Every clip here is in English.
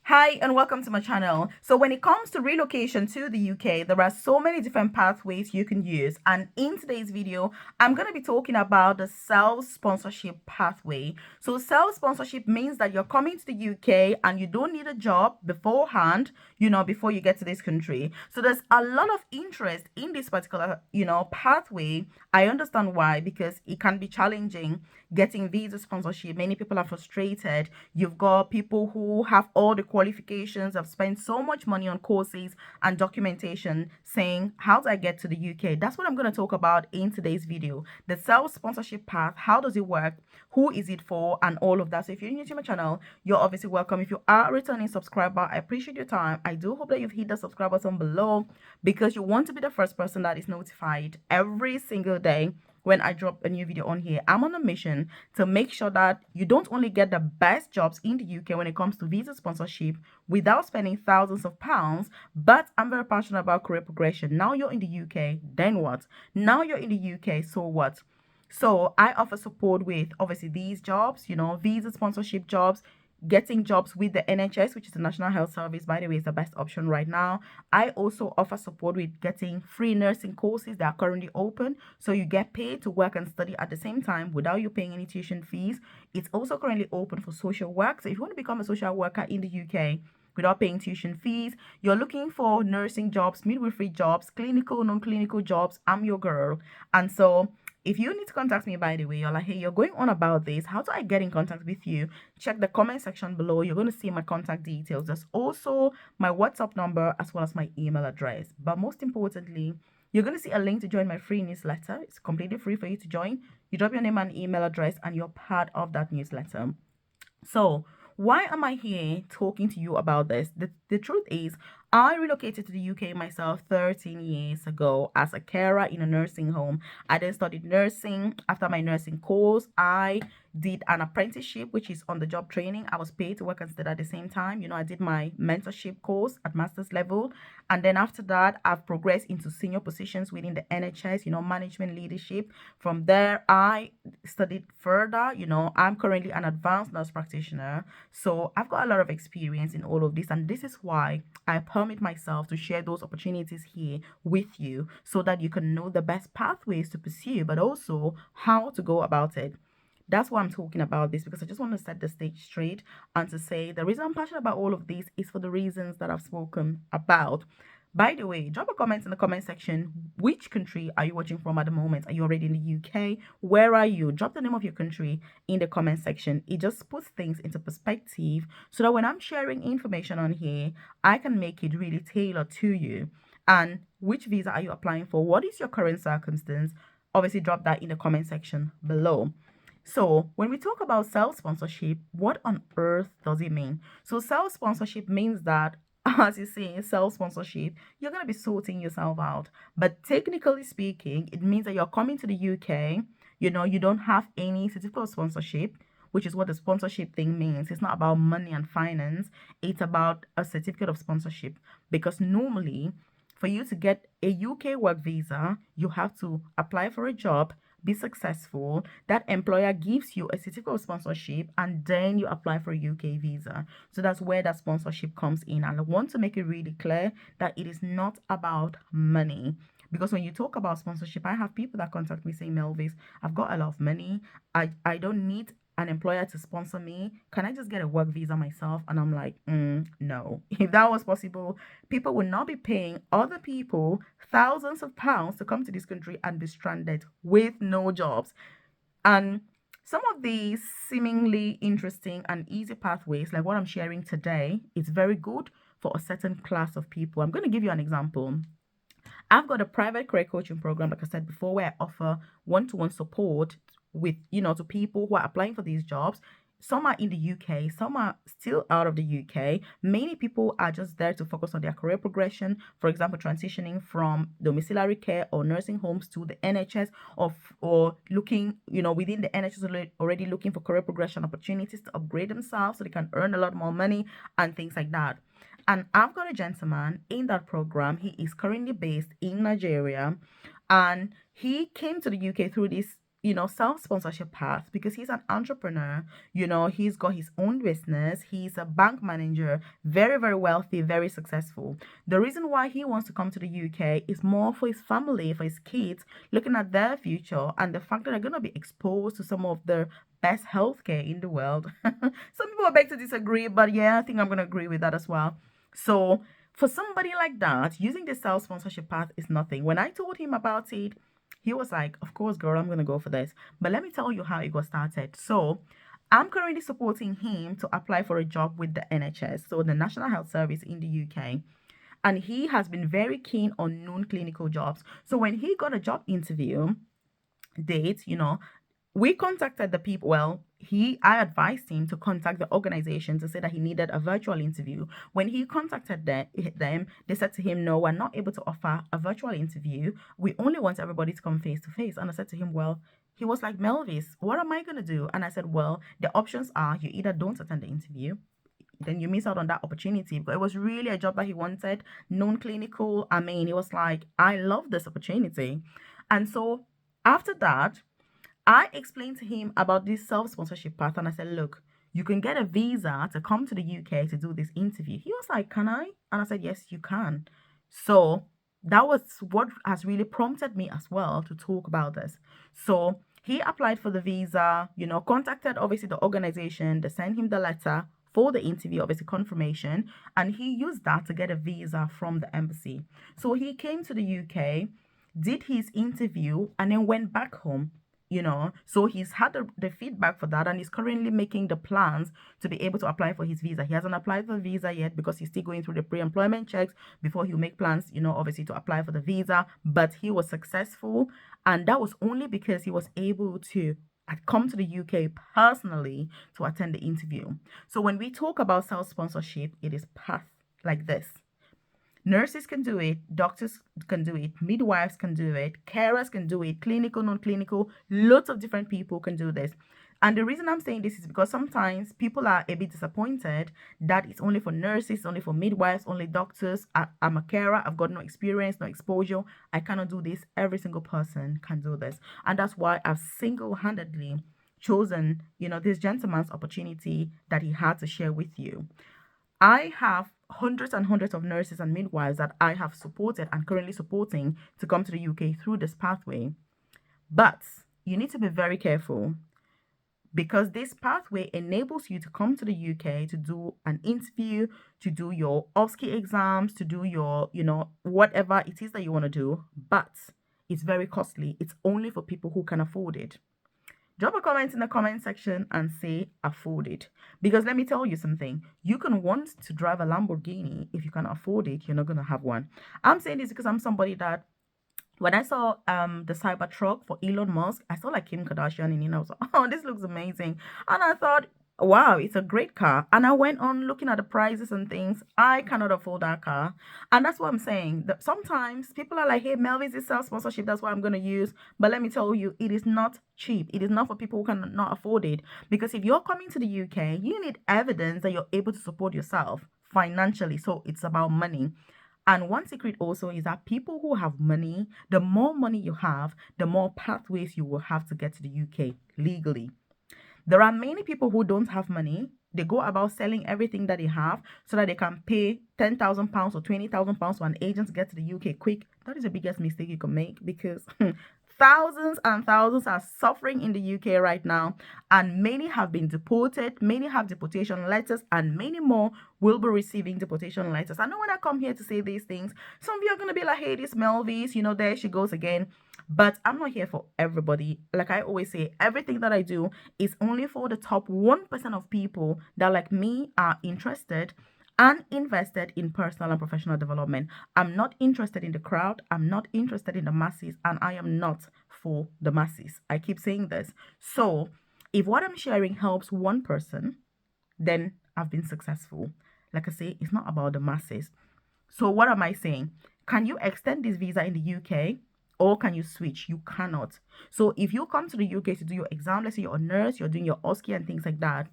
Hi and welcome to my channel. So when it comes to relocation to the UK, there are so many different pathways you can use. And in today's video, I'm going to be talking about the self-sponsorship pathway. So self-sponsorship means that you're coming to the UK and you don't need a job beforehand, before you get to this country. So there's a lot of interest in this particular, pathway. I understand why, because it can be challenging getting visa sponsorship. Many people are frustrated. You've got people who have all the qualifications, have spent so much money on courses and documentation saying, how do I get to the UK? That's what I'm going to talk about in today's video. The self-sponsorship path, how does it work? Who is it for? And all of that. So if you're new to my channel, you're obviously welcome. If you are a returning subscriber, I appreciate your time. I do hope that you've hit the subscribe button below because you want to be the first person that is notified every single day when I drop a new video on here. I'm on a mission to make sure that you don't only get the best jobs in the UK when it comes to visa sponsorship without spending thousands of pounds, but I'm very passionate about career progression. Now you're in the UK, then what? Now you're in the UK, so what? So I offer support with obviously these jobs, visa sponsorship jobs, getting jobs with the NHS, which is the National Health Service, by the way, is the best option right now. I also offer support with getting free nursing courses that are currently open. So you get paid to work and study at the same time without you paying any tuition fees. It's also currently open for social work. So if you want to become a social worker in the UK, without paying tuition fees, you're looking for nursing jobs, midwifery jobs, clinical, non-clinical jobs, I'm your girl. And so if you need to contact me, by the way, you're like, hey, you're going on about this, how do I get in contact with you? Check the comment section below. You're going to see my contact details. There's also my WhatsApp number as well as my email address. But most importantly, you're going to see a link to join my free newsletter. It's completely free for you to join. You drop your name and email address and you're part of that newsletter. So why am I here talking to you about this? The truth is, I relocated to the UK myself 13 years ago as a carer in a nursing home. I then studied nursing. After my nursing course, I did an apprenticeship, which is on the job training. I was paid to work and study at the same time. I did my mentorship course at master's level. And then after that, I've progressed into senior positions within the NHS, management leadership. From there, I studied further. I'm currently an advanced nurse practitioner. So I've got a lot of experience in all of this. And this is why I permit myself to share those opportunities here with you so that you can know the best pathways to pursue, but also how to go about it. That's why I'm talking about this, because I just want to set the stage straight and to say the reason I'm passionate about all of this is for the reasons that I've spoken about. By the way, drop a comment in the comment section. Which country are you watching from at the moment? Are you already in the UK? Where are you? Drop the name of your country in the comment section. It just puts things into perspective so that when I'm sharing information on here, I can make it really tailored to you. And which visa are you applying for? What is your current circumstance? Obviously, drop that in the comment section below. So, when we talk about self sponsorship, what on earth does it mean? So, self sponsorship means that, as you see, self sponsorship, you're going to be sorting yourself out. But technically speaking, it means that you're coming to the UK, you don't have any certificate of sponsorship, which is what the sponsorship thing means. It's not about money and finance, it's about a certificate of sponsorship. Because normally, for you to get a UK work visa, you have to apply for a job, be successful, that employer gives you a certificate of sponsorship, and then you apply for a UK visa. So that's where that sponsorship comes in. And I want to make it really clear that it is not about money. Because when you talk about sponsorship, I have people that contact me saying, Melvis, I've got a lot of money. I don't need an employer to sponsor me. Can I just get a work visa myself? And I'm like, no. If that was possible, people would not be paying other people thousands of pounds to come to this country and be stranded with no jobs. And some of these seemingly interesting and easy pathways, like what I'm sharing today, is very good for a certain class of people. I'm going to give you an example. I've got a private career coaching program, like I said before, where I offer one-to-one support with, to people who are applying for these jobs. Some are in the UK, some are still out of the UK. Many people are just there to focus on their career progression. For example, transitioning from domiciliary care or nursing homes to the NHS, or looking, within the NHS, already looking for career progression opportunities to upgrade themselves so they can earn a lot more money and things like that. And I've got a gentleman in that program. He is currently based in Nigeria, and he came to the UK through this self-sponsorship path because he's an entrepreneur. He's got his own business. He's a bank manager, very, very wealthy, very successful. The reason why he wants to come to the UK is more for his family, for his kids, looking at their future and the fact that they're going to be exposed to some of the best healthcare in the world. Some people beg to disagree, but yeah, I think I'm going to agree with that as well. So for somebody like that, using the self-sponsorship path is nothing. When I told him about it, he was like, of course, girl, I'm going to go for this. But let me tell you how it got started. So I'm currently supporting him to apply for a job with the NHS, so the National Health Service in the UK. And he has been very keen on non-clinical jobs. So when he got a job interview date, we contacted the people. Well, I advised him to contact the organization to say that he needed a virtual interview. When he contacted them, they said to him, no, we're not able to offer a virtual interview. We only want everybody to come face to face. And I said to him, well, he was like, Melvis, what am I going to do? And I said, well, the options are you either don't attend the interview, then you miss out on that opportunity. But it was really a job that he wanted, non-clinical. I mean, he was like, I love this opportunity. And so after that, I explained to him about this self-sponsorship path, and I said, look, you can get a visa to come to the UK to do this interview. He was like, can I? And I said, yes, you can. So that was what has really prompted me as well to talk about this. So he applied for the visa, contacted obviously the organization, they sent him the letter for the interview, obviously confirmation, and he used that to get a visa from the embassy. So he came to the UK, did his interview, and then went back home. So he's had the feedback for that, and he's currently making the plans to be able to apply for his visa. He hasn't applied for the visa yet because he's still going through the pre-employment checks before he'll make plans, obviously to apply for the visa. But he was successful, and that was only because he was able to come to the UK personally to attend the interview. So when we talk about self-sponsorship, it is path like this. Nurses can do it, doctors can do it, midwives can do it, carers can do it, clinical, non-clinical, lots of different people can do this. And the reason I'm saying this is because sometimes people are a bit disappointed that it's only for nurses, only for midwives, only doctors. I'm a carer, I've got no experience, no exposure. I cannot do this. Every single person can do this. And that's why I've single-handedly chosen, this gentleman's opportunity that he had to share with you. I have hundreds and hundreds of nurses and midwives that I have supported and currently supporting to come to the UK through this pathway. But you need to be very careful because this pathway enables you to come to the UK to do an interview, to do your OSCE exams, to do your, whatever it is that you want to do. But it's very costly. It's only for people who can afford it. Drop a comment in the comment section and say afford it. Because let me tell you something. You can want to drive a Lamborghini. If you can afford it, you're not going to have one. I'm saying this because I'm somebody that when I saw the Cybertruck for Elon Musk, I saw like Kim Kardashian in it. I was like, oh, this looks amazing. And I thought, wow, it's a great car. And I went on looking at the prices and things. I cannot afford that car. And that's what I'm saying. That sometimes people are like, hey, Melvis is self-sponsorship. That's what I'm going to use. But let me tell you, it is not cheap. It is not for people who cannot afford it. Because if you're coming to the UK, you need evidence that you're able to support yourself financially. So it's about money. And one secret also is that people who have money, the more money you have, the more pathways you will have to get to the UK legally. There are many people who don't have money. They go about selling everything that they have so that they can pay £10,000 or £20,000 for an agent to get to the UK quick. That is the biggest mistake you can make because thousands and thousands are suffering in the UK right now, and many have been deported, many have deportation letters, and many more will be receiving deportation letters. I know when I come here to say these things, some of you are going to be like, hey, this Melvis, there she goes again. But I'm not here for everybody. Like I always say, everything that I do is only for the top 1% of people that, like me, are interested and invested in personal and professional development. I'm not interested in the crowd. I'm not interested in the masses, and I am not for the masses. I keep saying this. So if what I'm sharing helps one person, then I've been successful. Like I say, it's not about the masses. So what am I saying? Can you extend this visa in the UK? Or can you switch? You cannot. So if you come to the UK to do your exam, let's say you're a nurse, you're doing your OSCE and things like that,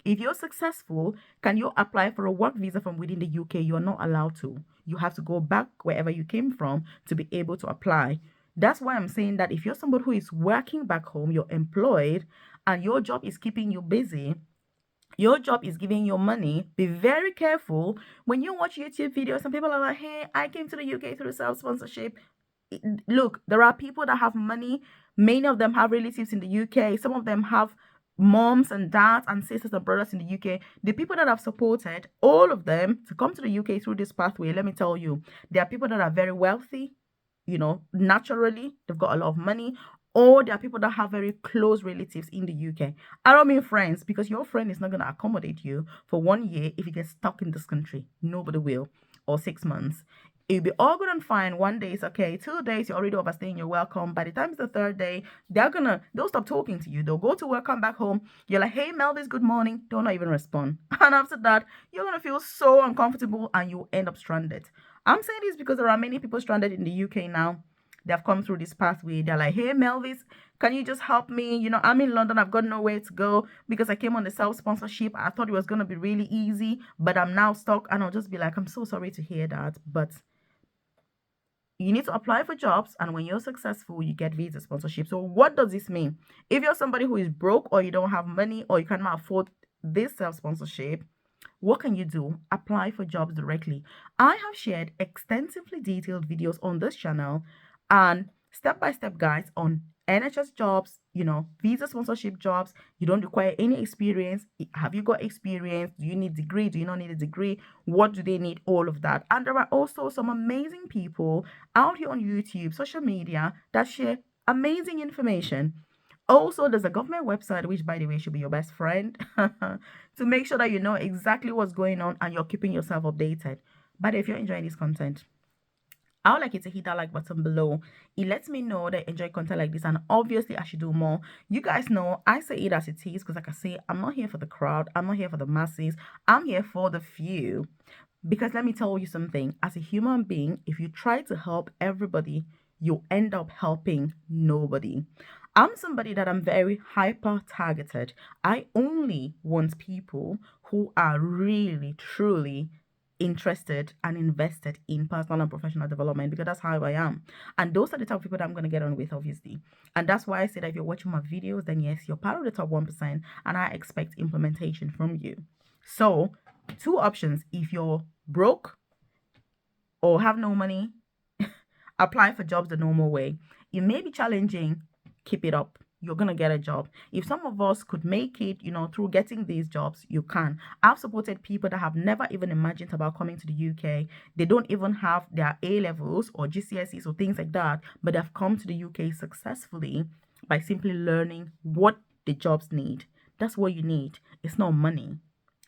if you're successful, can you apply for a work visa from within the UK? You're not allowed to. You have to go back wherever you came from to be able to apply. That's why I'm saying that if you're somebody who is working back home, you're employed, and your job is keeping you busy, your job is giving you money, be very careful when you watch YouTube videos. Some people are like, hey, I came to the UK through self-sponsorship. Look, there are people that have money. Many of them have relatives in the UK. Some of them have moms and dads and sisters and brothers in the UK. The people that have supported all of them to come to the UK through this pathway, let me tell you, there are people that are very wealthy, naturally, they've got a lot of money, or there are people that have very close relatives in the UK. I don't mean friends, because your friend is not going to accommodate you for 1 year if you get stuck in this country. Nobody will. Or 6 months. It'll be all good and fine. 1 day is okay. 2 days, you're already overstaying your welcome. By the time it's the third day, they'll stop talking to you. They'll go to work, come back home. You're like, hey, Melvis, good morning. Don't not even respond. And after that, you're going to feel so uncomfortable and you end up stranded. I'm saying this because there are many people stranded in the UK now. They have come through this pathway. They're like, hey, Melvis, can you just help me? I'm in London. I've got nowhere to go because I came on the self-sponsorship. I thought it was going to be really easy, but I'm now stuck. And I'll just be like, I'm so sorry to hear that. But you need to apply for jobs, and when you're successful, you get visa sponsorship. So what does this mean? If you're somebody who is broke, or you don't have money, or you cannot afford this self-sponsorship, what can you do? Apply for jobs directly. I have shared extensively detailed videos on this channel and step-by-step guides on NHS jobs, visa sponsorship jobs. You don't require any experience. Have you got experience? Do you need a degree? Do you not need a degree? What do they need? All of that. And there are also some amazing people out here on YouTube, social media, that share amazing information. Also, there's a government website, which, by the way, should be your best friend, to make sure that you know exactly what's going on and you're keeping yourself updated. But if you're enjoying this content, I would like you to hit that like button below. It lets me know that you enjoy content like this, and obviously I should do more. You guys know I say it as it is, because like I say, I'm not here for the crowd. I'm not here for the masses. I'm here for the few. Because let me tell you something, as a human being, if you try to help everybody, you end up helping nobody. I'm somebody that I'm very hyper targeted. I only want people who are really, truly interested and invested in personal and professional development, because that's how I am. And those are the type of people that I'm going to get on with, obviously. And that's why I say that if you're watching my videos, then yes, you're part of the top 1%, and I expect implementation from you. So, two options: if you're broke or have no money, apply for jobs the normal way. It may be challenging, keep it up. You're going to get a job. If some of us could make it, through getting these jobs, you can. I've supported people that have never even imagined about coming to the UK. They don't even have their A levels or GCSEs or things like that, but they've come to the UK successfully by simply learning what the jobs need. That's what you need. It's not money.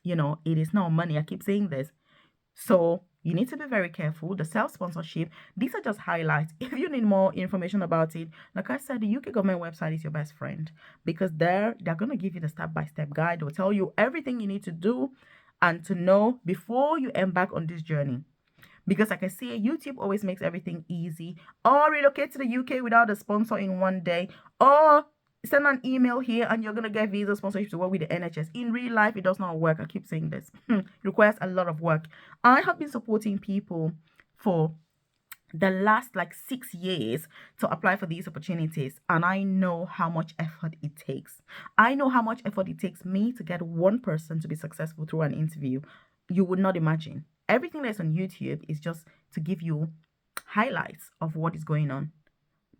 It is not money. I keep saying this. So you need to be very careful. The self-sponsorship, these are just highlights. If you need more information about it, like I said, the UK government website is your best friend, because they're going to give you the step-by-step guide. They'll tell you everything you need to do and to know before you embark on this journey. Because like I say, YouTube always makes everything easy. Or relocate to the UK without a sponsor in 1 day. Or send an email here and you're going to get visa sponsorship to work with the NHS. In real life, it does not work. I keep saying this. It requires a lot of work. I have been supporting people for the last 6 years to apply for these opportunities, and I know how much effort it takes. I know how much effort it takes me to get one person to be successful through an interview. You would not imagine. Everything that's on YouTube is just to give you highlights of what is going on.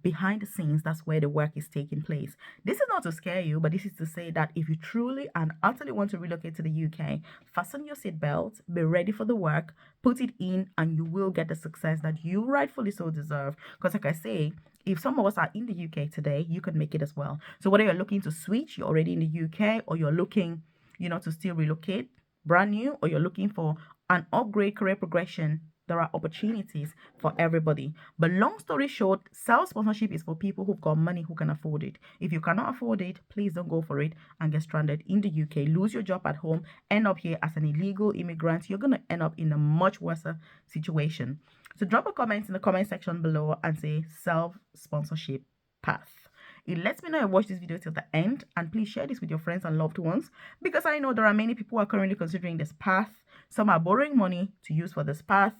Behind the scenes, that's where the work is taking place. This is not to scare you, but this is to say that if you truly and utterly want to relocate to the UK, fasten your seatbelt, be ready for the work, put it in, and you will get the success that you rightfully so deserve. Because like I say, if some of us are in the UK today, you can make it as well. So whether you're looking to switch, you're already in the UK, or you're looking, to still relocate brand new, or you're looking for an upgrade career progression, there are opportunities for everybody. But long story short, self-sponsorship is for people who've got money, who can afford it. If you cannot afford it, please don't go for it and get stranded in the UK, lose your job at home, end up here as an illegal immigrant. You're going to end up in a much worse situation. So drop a comment in the comment section below and say self-sponsorship path. It lets me know you watched this video till the end, and please share this with your friends and loved ones, because I know there are many people who are currently considering this path. Some are borrowing money to use for this path.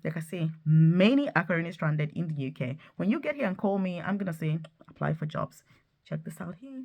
Like I say, many are currently stranded in the UK. When you get here and call me, I'm gonna say apply for jobs. Check this out here.